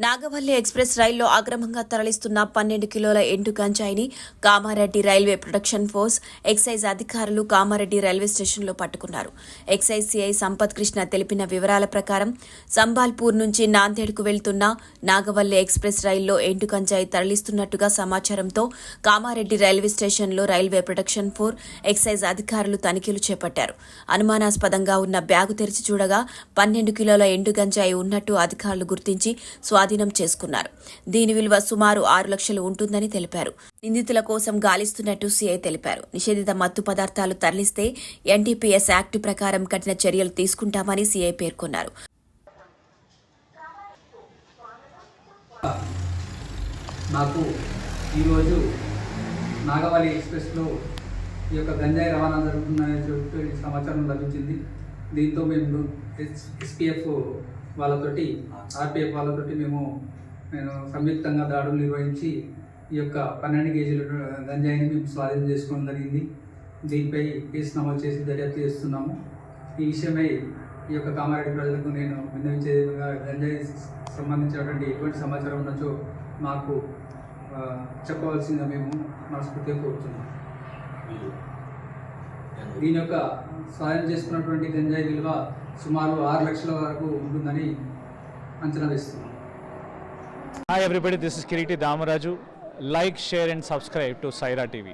నాగవల్లి express రైల్లో అక్రమంగా తరలిస్తున్న 12 కిలోల ఎండు గంజాయిని Kamareddy railway protection force excise అధికారులు కామారెడ్డి రైల్వే స్టేషన్లో పట్టుకున్నారు. ఎక్సైజ్ సిఐ సంపత్ కృష్ణ తెలిపిన వివరాల ప్రకారం సంబాల్పూర్ నుంచి నాందేడ్కు వెళ్తున్న నాగవల్లి ఎక్స్ప్రెస్ రైల్లో ఎండు గంజాయి తరలిస్తున్నట్టుగా సమాచారంతో కామారెడ్డి రైల్వే స్టేషన్లో రైల్వే ప్రొటెక్షన్ ఫోర్స్ ఎక్సైజ్ అధికారులు తనిఖీలు చేపట్టారు. అనుమానాస్పదంగా ఉన్న బ్యాగు తెరిచి చూడగా 12 కిలోల ఎండు గంజాయి ఉన్నట్టు అధికారులు గుర్తించి స్వాధీనం చేసుకున్నారు. దీని విలువ సుమారు 6 లక్షలు ఉంటుందని తెలిపారు. నిందితుల కోసం గాలిస్తున్నట్టు సీఐ తెలిపారు. నిషేధిత మత్తు పదార్థాలు తరలిస్తే ఎన్డీపీఎస్ యాక్టు ప్రకారం కఠిన చర్యలు తీసుకుంటామని సీఐ పేర్కొన్నారు. నాకు ఈరోజు నాగవల్లి ఎక్స్ప్రెస్లో ఈ యొక్క గంజాయి రవాణా జరుగుతుందనే చెప్పి సమాచారం లభించింది. దీంతో మేము ఎస్పీఎఫ్ వాళ్ళతోటి ఆర్పీఎఫ్ వాళ్ళతోటి నేను సంయుక్తంగా దాడులు నిర్వహించి ఈ యొక్క 12 కేజీల గంజాయిని మేము స్వాధీనం చేసుకోవడం జరిగింది. దీనిపై కేసు నమోదు చేసి దర్యాప్తు చేస్తున్నాము. ఈ విషయమై ఈ యొక్క కామారెడ్డి ప్రజలకు నేను విన్నవించే విధంగా గంజాయి సంబంధించినటువంటి ఎటువంటి సమాచారం ఉన్నచో మాకు చెప్పవలసిందిగా మేము మనస్ఫూర్తిగా కోరుతున్నాం. దీని యొక్క స్వాధీనం చేసుకున్నటువంటి గంజాయి విలువ సుమారు 6 లక్షల వరకు ఉంటుందని అంచనా వేస్తున్నాం. Hi everybody, this is Kiriti Damaraju. Like, share and subscribe to Saira TV.